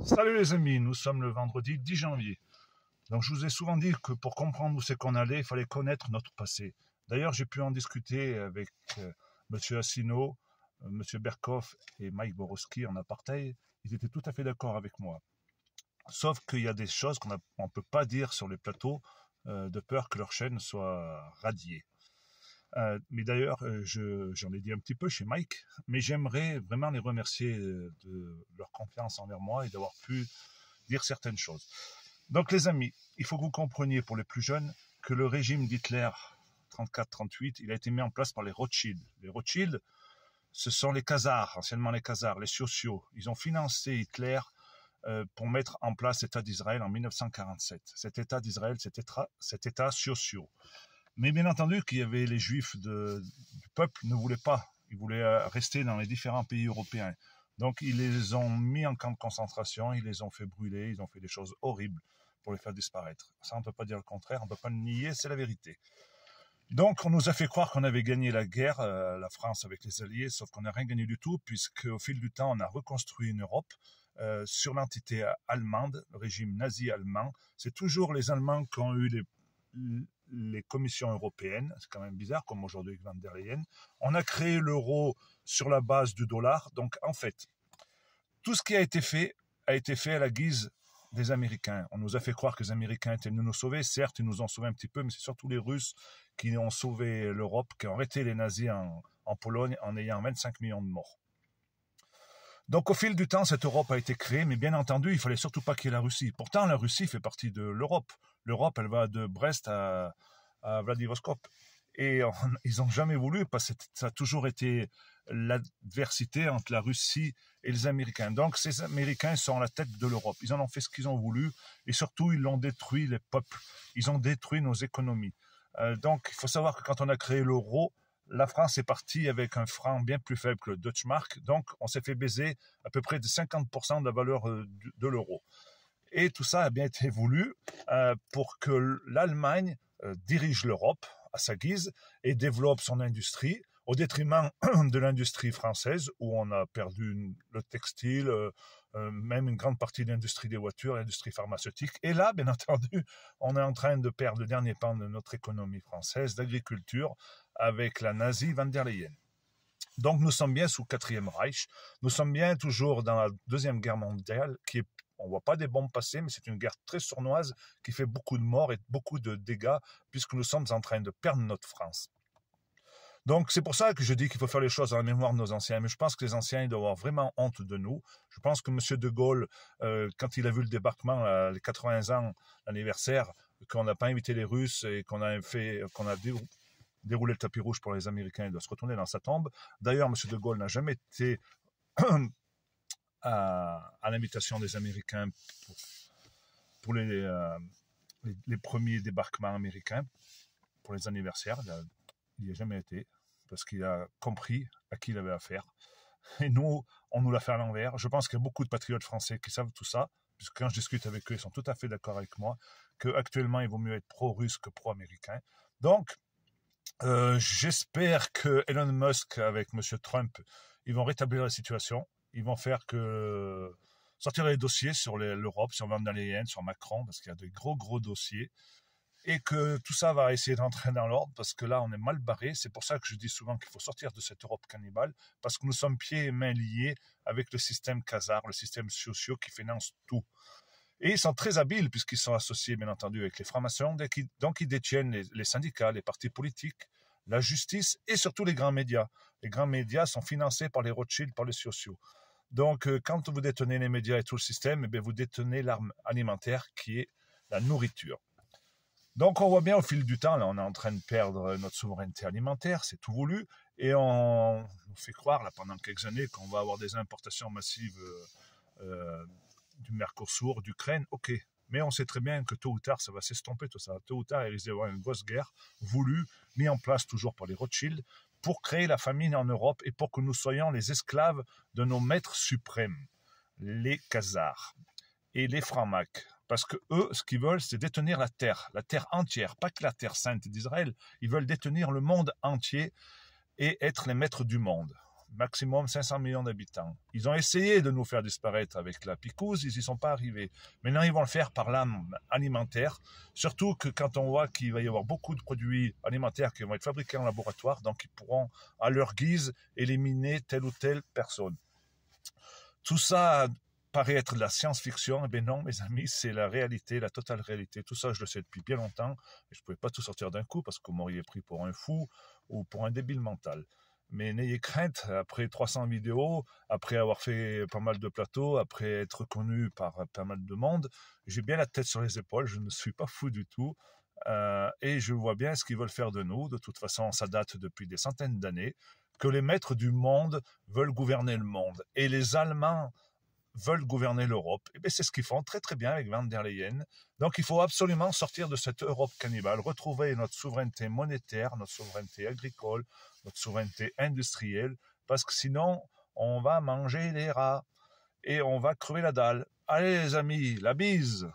Salut les amis, nous sommes le vendredi 10 janvier. Donc je vous ai souvent dit que pour comprendre où c'est qu'on allait, il fallait connaître notre passé. D'ailleurs, j'ai pu en discuter avec M. Assino, M. Berkoff et Mike Borowski en apartheid. Ils étaient tout à fait d'accord avec moi. Sauf qu'il y a des choses qu'on ne peut pas dire sur les plateaux de peur que leur chaîne soit radiée. Mais d'ailleurs, j'en ai dit un petit peu chez Mike, mais j'aimerais vraiment les remercier de leur confiance envers moi et d'avoir pu dire certaines choses. Donc les amis, il faut que vous compreniez pour les plus jeunes que le régime d'Hitler 34-38, il a été mis en place par les Rothschild. Les Rothschild, ce sont les Khazars, anciennement les Khazars, les sociaux. Ils ont financé Hitler pour mettre en place l'État d'Israël en 1947. Cet État d'Israël, cet État sociaux. Mais bien entendu qu'il y avait les juifs du peuple ne voulaient pas. Ils voulaient rester dans les différents pays européens. Donc ils les ont mis en camp de concentration, ils les ont fait brûler, ils ont fait des choses horribles pour les faire disparaître. Ça, on ne peut pas dire le contraire, on ne peut pas le nier, c'est la vérité. Donc on nous a fait croire qu'on avait gagné la guerre, la France avec les Alliés, sauf qu'on n'a rien gagné du tout, puisqu'au fil du temps, on a reconstruit une Europe sur l'entité allemande, le régime nazi allemand. C'est toujours les Allemands qui ont eu les commissions européennes, c'est quand même bizarre, comme aujourd'hui avec Van der Leyen. On a créé l'euro sur la base du dollar. Donc, en fait, tout ce qui a été fait à la guise des Américains. On nous a fait croire que les Américains étaient venus nous sauver. Certes, ils nous ont sauvés un petit peu, mais c'est surtout les Russes qui ont sauvé l'Europe, qui ont arrêté les nazis en Pologne en ayant 25 millions de morts. Donc, au fil du temps, cette Europe a été créée, mais bien entendu, il fallait surtout pas qu'il y ait la Russie. Pourtant, la Russie fait partie de l'Europe. L'Europe, elle va de Brest à Vladivostok. Et ils n'ont jamais voulu, parce que ça a toujours été l'adversité entre la Russie et les Américains. Donc, ces Américains sont à la tête de l'Europe. Ils en ont fait ce qu'ils ont voulu, et surtout, ils l'ont détruit, les peuples. Ils ont détruit nos économies. Donc, il faut savoir que quand on a créé l'euro, la France est partie avec un franc bien plus faible que le Deutschmark, donc on s'est fait baiser à peu près de 50% de la valeur de l'euro. Et tout ça a bien été voulu pour que l'Allemagne dirige l'Europe à sa guise et développe son industrie au détriment de l'industrie française où on a perdu le textile, même une grande partie de l'industrie des voitures, l'industrie pharmaceutique. Et là, bien entendu, on est en train de perdre le dernier pan de notre économie française, d'agriculture, avec la nazie Van der Leyen. Donc nous sommes bien sous le 4e Reich, nous sommes bien toujours dans la Deuxième Guerre mondiale, on ne voit pas des bombes passer, mais c'est une guerre très sournoise qui fait beaucoup de morts et beaucoup de dégâts, puisque nous sommes en train de perdre notre France. Donc c'est pour ça que je dis qu'il faut faire les choses dans la mémoire de nos anciens, mais je pense que les anciens ils doivent avoir vraiment honte de nous. Je pense que M. de Gaulle, quand il a vu le débarquement, les 80 ans, l'anniversaire, qu'on n'a pas invité les Russes et qu'on a déroulé le tapis rouge pour les Américains, il doit se retourner dans sa tombe. D'ailleurs, M. de Gaulle n'a jamais été à l'invitation des Américains pour les premiers débarquements américains, pour les anniversaires. Il n'y a jamais été, parce qu'il a compris à qui il avait affaire. Et nous, on nous l'a fait à l'envers. Je pense qu'il y a beaucoup de patriotes français qui savent tout ça, puisque quand je discute avec eux, ils sont tout à fait d'accord avec moi, qu'actuellement, il vaut mieux être pro-russe que pro-américain. Donc, j'espère que Elon Musk, avec M. Trump, ils vont rétablir la situation. Ils vont faire que sortir les dossiers sur l'Europe, sur Van der Leyen, sur Macron, parce qu'il y a de gros dossiers. Et que tout ça va essayer d'entrer dans l'ordre, parce que là, on est mal barré. C'est pour ça que je dis souvent qu'il faut sortir de cette Europe cannibale, parce que nous sommes pieds et mains liés avec le système khazar, le système socio qui finance tout. Et ils sont très habiles, puisqu'ils sont associés, bien entendu, avec les francs-maçons, donc ils détiennent les syndicats, les partis politiques, la justice et surtout les grands médias. Les grands médias sont financés par les Rothschild, par les sociaux. Donc, quand vous détenez les médias et tout le système, eh bien, vous détenez l'arme alimentaire qui est la nourriture. Donc on voit bien au fil du temps, là on est en train de perdre notre souveraineté alimentaire, c'est tout voulu, et on nous fait croire là pendant quelques années qu'on va avoir des importations massives du Mercosur, d'Ukraine, ok, mais on sait très bien que tôt ou tard ça va s'estomper tout ça, tôt ou tard il risque d'y avoir une grosse guerre voulue, mise en place toujours par les Rothschild, pour créer la famine en Europe et pour que nous soyons les esclaves de nos maîtres suprêmes, les Khazars et les Francs-Macs. Parce que eux, ce qu'ils veulent, c'est détenir la terre entière, pas que la terre sainte d'Israël. Ils veulent détenir le monde entier et être les maîtres du monde. maximum 500 millions d'habitants. Ils ont essayé de nous faire disparaître avec la picouse, ils n'y sont pas arrivés. Maintenant, ils vont le faire par l'âme alimentaire, surtout que quand on voit qu'il va y avoir beaucoup de produits alimentaires qui vont être fabriqués en laboratoire, donc ils pourront à leur guise éliminer telle ou telle personne. Tout ça paraît être de la science-fiction, eh bien non, mes amis, c'est la réalité, la totale réalité. Tout ça, je le sais depuis bien longtemps, et je ne pouvais pas tout sortir d'un coup, parce que vous m'auriez pris pour un fou ou pour un débile mental. Mais n'ayez crainte, après 300 vidéos, après avoir fait pas mal de plateaux, après être connu par pas mal de monde, j'ai bien la tête sur les épaules, je ne suis pas fou du tout, et je vois bien ce qu'ils veulent faire de nous. De toute façon, ça date depuis des centaines d'années, que les maîtres du monde veulent gouverner le monde. Et les Allemands veulent gouverner l'Europe. Et bien c'est ce qu'ils font très très bien avec Van der Leyen. Donc il faut absolument sortir de cette Europe cannibale, retrouver notre souveraineté monétaire, notre souveraineté agricole, notre souveraineté industrielle, parce que sinon on va manger les rats et on va crever la dalle. Allez les amis, la bise!